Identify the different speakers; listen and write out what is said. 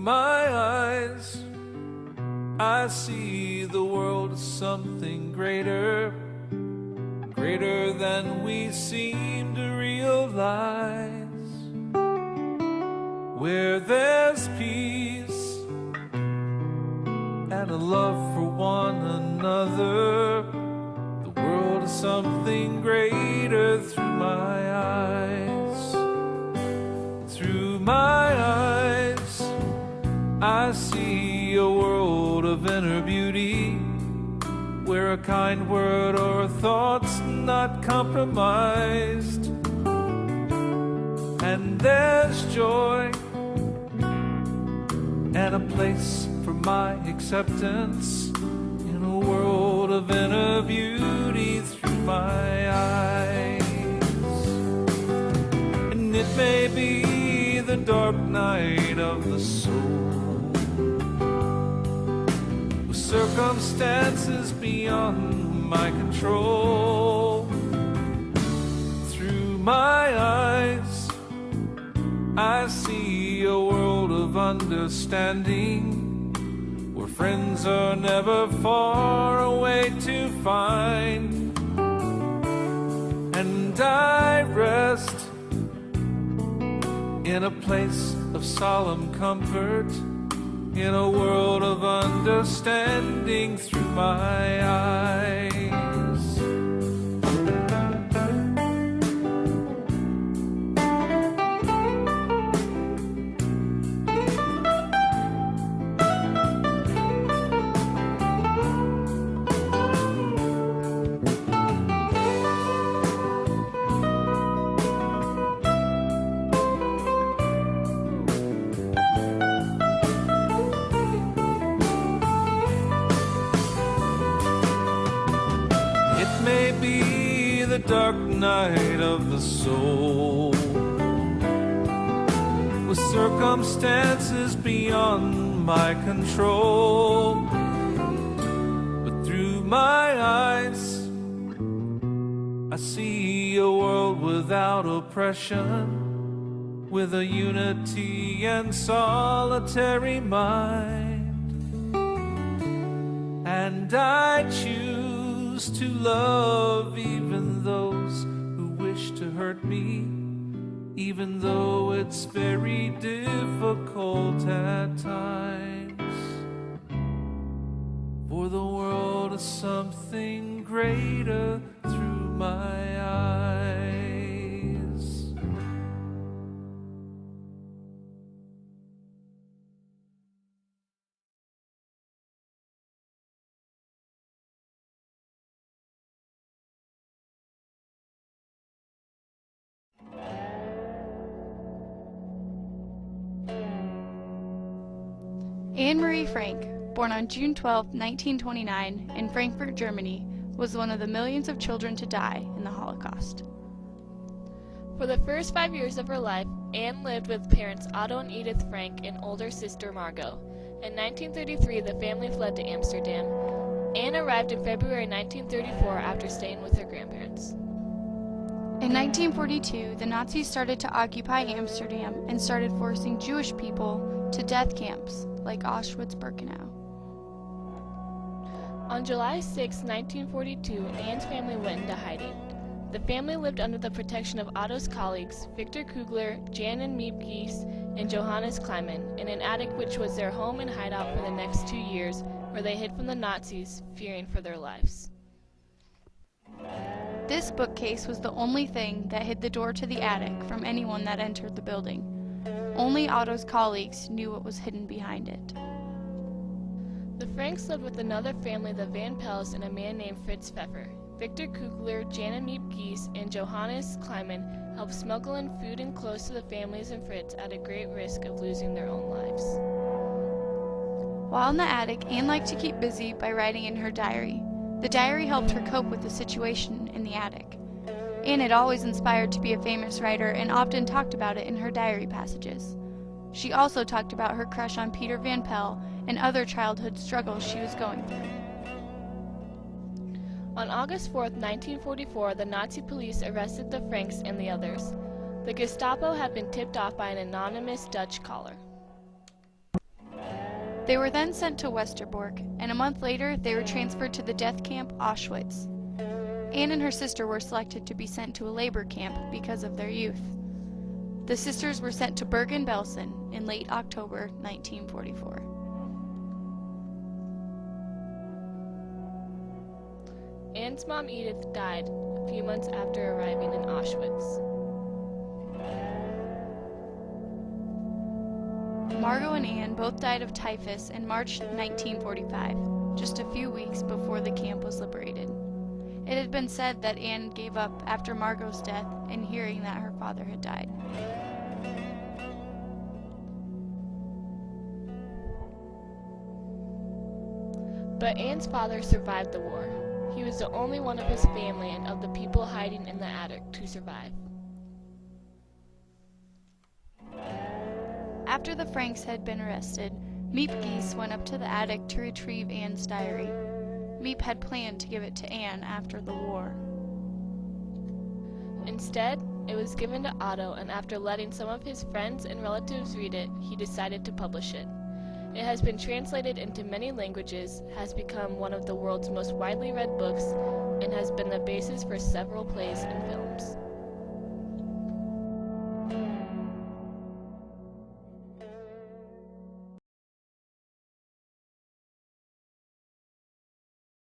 Speaker 1: my eyes, I see the world as something greater, greater than we seem to realize. Where there's peace and a love for one another, the world is something greater through my eyes. Through my eyes, I see a world of inner beauty, where a kind word or a thought's not compromised. And there's joy and a place for my acceptance in a world of inner beauty through my eyes. And it may be the dark night of the soul, with circumstances beyond my control. Through my eyes, I see a world of understanding, where friends are never far away to find. And I rest in a place of solemn comfort, in a world of understanding through my eyes. May be the dark night of the soul, with circumstances beyond my control. But through my eyes, I see a world without oppression, with a unity and solitary mind. And I choose to love even those who wish to hurt me, even though it's very difficult at times. For the world is something greater through my eyes.
Speaker 2: Anne Marie Frank, born on June 12, 1929, in Frankfurt, Germany, was one of the millions of children to die in the Holocaust.
Speaker 3: For the first 5 years of her life, Anne lived with parents Otto and Edith Frank and older sister Margot. In 1933, the family fled to Amsterdam. Anne arrived in February 1934 after staying with her grandparents.
Speaker 2: In 1942, the Nazis started to occupy Amsterdam and started forcing Jewish people to death camps like Auschwitz-Birkenau.
Speaker 3: On July 6, 1942, Anne's family went into hiding. The family lived under the protection of Otto's colleagues, Victor Kugler, Jan and Miep Gies, and Johannes Kleiman, in an attic which was their home and hideout for the next 2 years, where they hid from the Nazis, fearing for their lives.
Speaker 2: This bookcase was the only thing that hid the door to the attic from anyone that entered the building. Only Otto's colleagues knew what was hidden behind it.
Speaker 3: The Franks lived with another family, the Van Pels, and a man named Fritz Pfeffer. Victor Kugler, Jana Miep Gies, and Johannes Kleiman helped smuggle in food and clothes to the families and Fritz at a great risk of losing their own lives.
Speaker 2: While in the attic, Anne liked to keep busy by writing in her diary. The diary helped her cope with the situation in the attic. Anne had always inspired to be a famous writer and often talked about it in her diary passages. She also talked about her crush on Peter Van Pel and other childhood struggles she was going through.
Speaker 3: On August 4, 1944, the Nazi police arrested the Franks and the others. The Gestapo had been tipped off by an anonymous Dutch caller.
Speaker 2: They were then sent to Westerbork, and a month later they were transferred to the death camp Auschwitz. Anne and her sister were selected to be sent to a labor camp because of their youth. The sisters were sent to Bergen-Belsen in late October 1944.
Speaker 3: Anne's mom Edith died a few months after arriving in Auschwitz.
Speaker 2: Margot and Anne both died of typhus in March 1945, just a few weeks before the camp was liberated. It had been said that Anne gave up after Margot's death and hearing that her father had died.
Speaker 3: But Anne's father survived the war. He was the only one of his family and of the people hiding in the attic to survive.
Speaker 2: After the Franks had been arrested, Miep Gies went up to the attic to retrieve Anne's diary. Miep had planned to give it to Anne after the war.
Speaker 3: Instead, it was given to Otto, and after letting some of his friends and relatives read it, he decided to publish it. It has been translated into many languages, has become one of the world's most widely read books, and has been the basis for several plays and films.